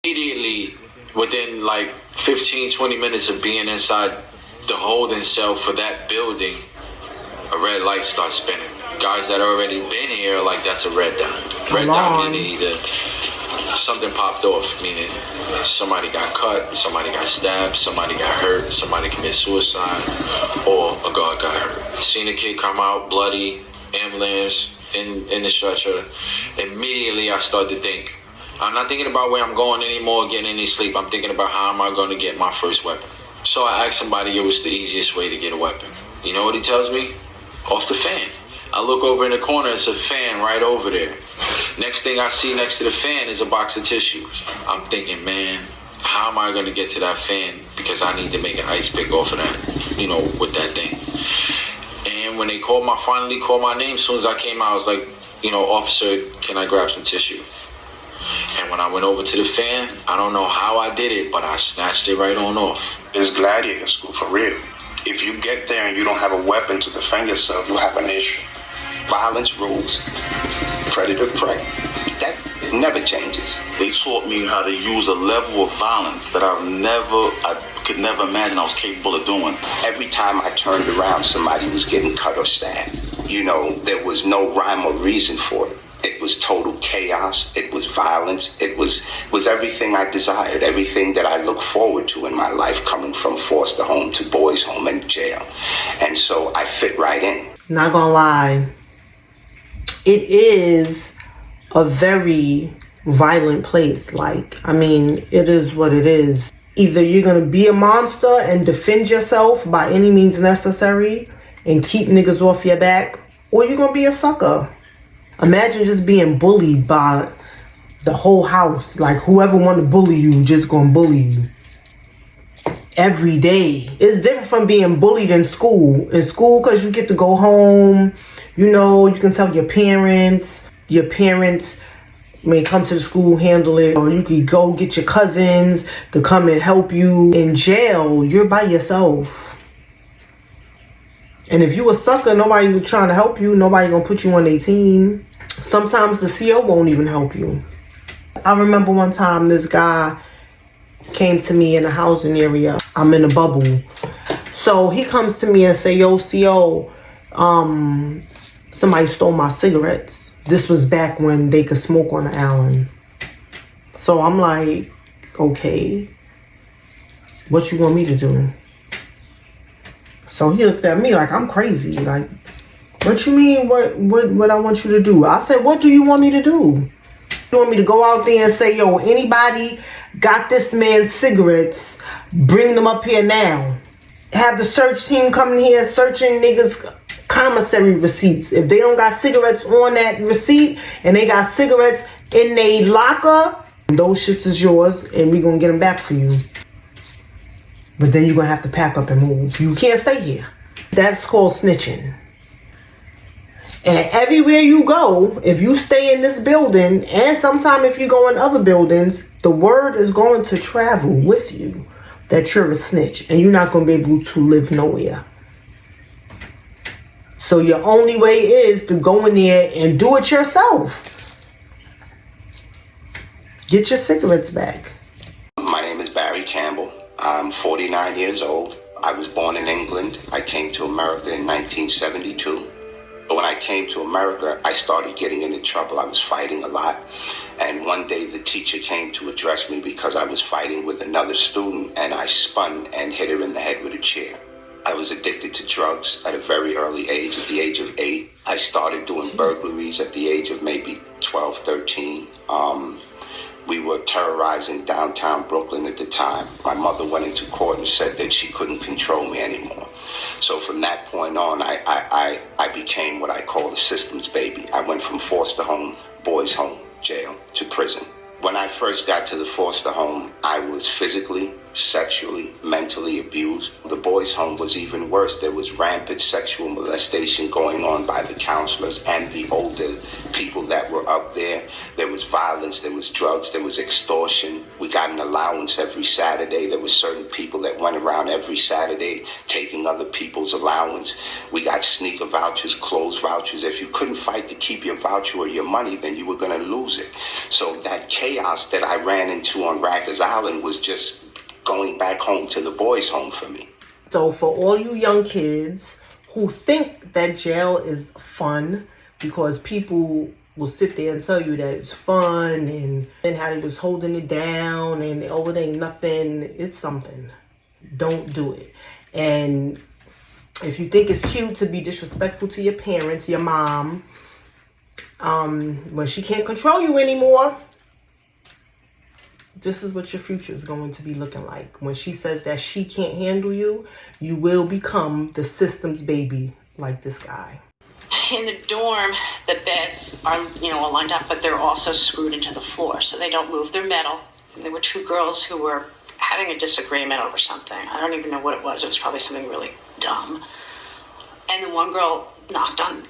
Immediately, within like 15-20 minutes of being inside the holding cell for that building, a red light starts spinning. Guys that already been here, like, that's a red dot. Red dot meaning either something popped off, meaning somebody got cut, somebody got stabbed, somebody got hurt, somebody committed suicide, or a guard got hurt. Seen a kid come out bloody, ambulance, in the stretcher. Immediately I start to think, I'm not thinking about where I'm going anymore, getting any sleep. I'm thinking about how am I going to get my first weapon. So I asked somebody it was the easiest way to get a weapon. You know what he tells me? Off the fan. I look over in the corner, it's a fan right over there. Next thing I see next to the fan is a box of tissues. I'm thinking, man, how am I going to get to that fan? Because I need to make an ice pick off of that, you know, with that thing. And when they finally called my name, as soon as I came out, I was like, you know, officer, can I grab some tissue? And when I went over to the fan, I don't know how I did it, but I snatched it right on off. It's gladiator school, for real. If you get there and you don't have a weapon to defend yourself, you have an issue. Violence rules. Predator prey. That never changes. They taught me how to use a level of violence that I could never imagine I was capable of doing. Every time I turned around, somebody was getting cut or stabbed. You know, there was no rhyme or reason for it. It was total chaos. It was violence. It was everything I desired, everything that I look forward to in my life, coming from foster home to boys home and jail. And so I fit right in. Not gonna lie, it is a very violent place. Like, I mean, it is what it is. Either you're gonna be a monster and defend yourself by any means necessary and keep niggas off your back, or you're gonna be a sucker. Imagine just being bullied by the whole house. Like, whoever want to bully you just gonna bully you every day. It's different from being bullied in school. In school, because you get to go home, you know, you can tell your parents may come to the school, handle it, or you could go get your cousins to come and help you. In jail, you're by yourself. And if you a sucker, nobody trying to help you, nobody gonna put you on their team. Sometimes the CO won't even help you. I remember one time this guy came to me in a housing area. I'm in a bubble. So he comes to me and say, yo, CO, somebody stole my cigarettes. This was back when they could smoke on the island. So I'm like, okay, what you want me to do? So he looked at me like I'm crazy. Like, what you mean, what I want you to do? I said, what do you want me to do? You want me to go out there and say, yo, anybody got this man's cigarettes, bring them up here now. Have the search team come in here searching niggas' commissary receipts. If they don't got cigarettes on that receipt and they got cigarettes in their locker, those shits is yours and we gonna get them back for you. But then you're gonna have to pack up and move. You can't stay here. That's called snitching. And everywhere you go, if you stay in this building, and sometime if you go in other buildings, the word is going to travel with you that you're a snitch and you're not going to be able to live nowhere. So your only way is to go in there and do it yourself. Get your cigarettes back. My name is Barry Campbell. I'm 49 years old. I was born in England. I came to America in 1972. When I came to America, I started getting into trouble. I was fighting a lot. And one day the teacher came to address me because I was fighting with another student, and I spun and hit her in the head with a chair. I was addicted to drugs at a very early age, at the age of 8. I started doing burglaries at the age of maybe 12, 13. We were terrorizing downtown Brooklyn at the time. My mother went into court and said that she couldn't control me anymore. So from that point on, I became what I call a systems baby. I went from foster home, boys home, jail, to prison. When I first got to the foster home, I was physically, sexually, mentally abused. The boys' home was even worse. There was rampant sexual molestation going on by the counselors and the older people that were up there. There was violence, there was drugs, there was extortion. We got an allowance every Saturday. There were certain people that went around every Saturday taking other people's allowance. We got sneaker vouchers, clothes vouchers. If you couldn't fight to keep your voucher or your money, then you were going to lose it. So that chaos that I ran into on Rikers Island was just going back home to the boys' home for me. So for all you young kids who think that jail is fun, because people will sit there and tell you that it's fun and how they was holding it down and oh, it ain't nothing, it's something. Don't do it. And if you think it's cute to be disrespectful to your parents, your mom, when she can't control you anymore, this is what your future is going to be looking like. When she says that she can't handle you, you will become the system's baby like this guy. In the dorm, the beds are, all lined up, but they're also screwed into the floor, so they don't move. They're metal. And there were two girls who were having a disagreement over something. I don't even know what it was. It was probably something really dumb. And the one girl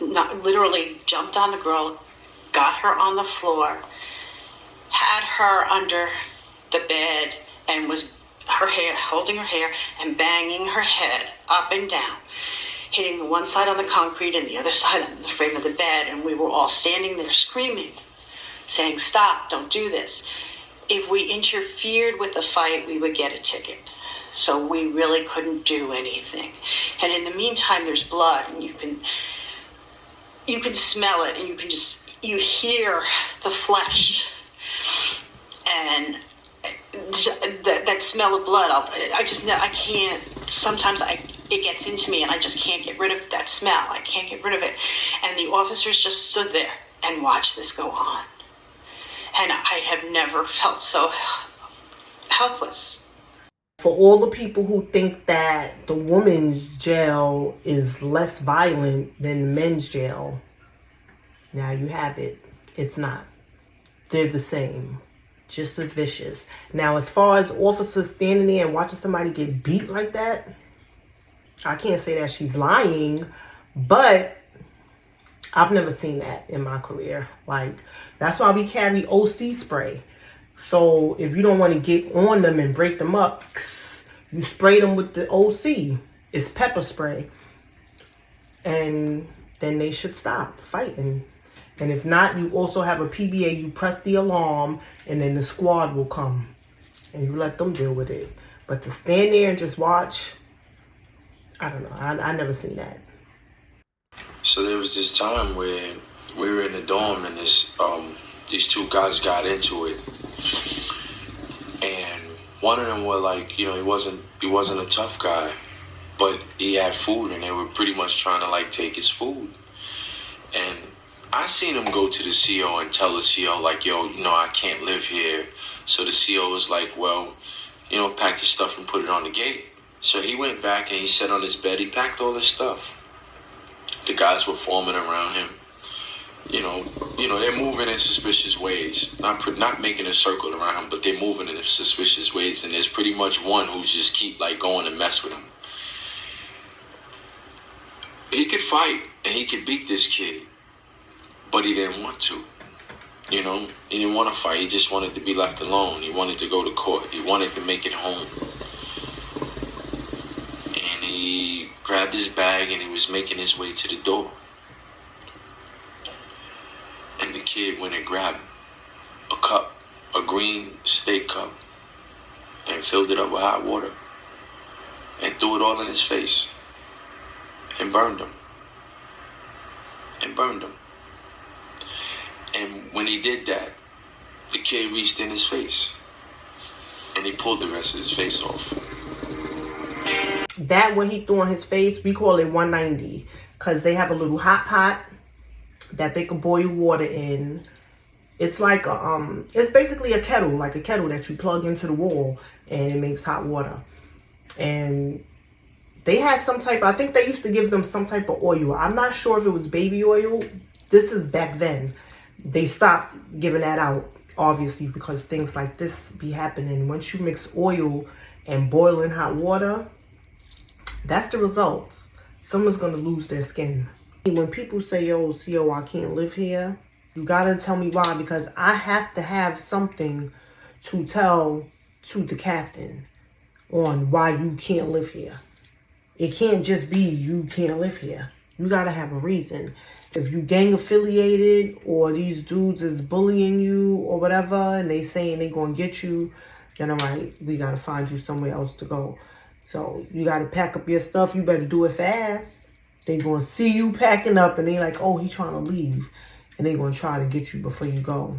literally jumped on the girl, got her on the floor, had her under the bed, and was holding her hair and banging her head up and down, hitting the one side on the concrete and the other side on the frame of the bed. And we were all standing there screaming, saying, "Stop, don't do this." If we interfered with the fight, we would get a ticket. So we really couldn't do anything. And in the meantime, there's blood, and you can smell it, and you hear the flesh. And that smell of blood, I can't, sometimes it gets into me and I just can't get rid of that smell. I can't get rid of it. And the officers just stood there and watched this go on. And I have never felt so helpless. For all the people who think that the women's jail is less violent than the men's jail, now you have it. It's not. They're the same. Just as vicious. Now, as far as officers standing there and watching somebody get beat like that, I can't say that she's lying, but I've never seen that in my career. Like, that's why we carry OC spray. So if you don't want to get on them and break them up, you spray them with the OC. It's pepper spray. And then they should stop fighting. And if not, you also have a PBA. You press the alarm, and then the squad will come. And you let them deal with it. But to stand there and just watch, I don't know. I never seen that. So there was this time where we were in the dorm, and these two guys got into it. And one of them were like, he wasn't a tough guy, but he had food, and they were pretty much trying to take his food. And I seen him go to the CO and tell the CO, yo, I can't live here. So the CO was like, well, pack your stuff and put it on the gate. So he went back and he sat on his bed. He packed all his stuff. The guys were forming around him. They're moving in suspicious ways. Not making a circle around him, but they're moving in suspicious ways. And there's pretty much one who's just keep going and mess with him. He could fight and he could beat this kid. But he didn't want to, he didn't want to fight. He just wanted to be left alone. He wanted to go to court. He wanted to make it home. And he grabbed his bag and he was making his way to the door. And the kid went and grabbed a cup, a green steak cup, and filled it up with hot water and threw it all in his face and burned him. And when he did that, the kid reached in his face and he pulled the rest of his face off. That what he threw on his face, we call it 190, because they have a little hot pot that they can boil water in. It's like it's basically a kettle, like a kettle that you plug into the wall and it makes hot water. And they had some type, I think they used to give them some type of oil. I'm not sure if it was baby oil. This is back then. They stopped giving that out, obviously, because things like this be happening. Once you mix oil and boiling hot water, that's the results. Someone's going to lose their skin. When people say, yo, CO, I can't live here, you got to tell me why, because I have to have something to tell to the captain on why you can't live here. It can't just be you can't live here. You got to have a reason. If you gang affiliated or these dudes is bullying you or whatever and they saying they going to get you, then all right, we got to find you somewhere else to go. So you got to pack up your stuff. You better do it fast. They going to see you packing up and they like, oh, he trying to leave. And they going to try to get you before you go.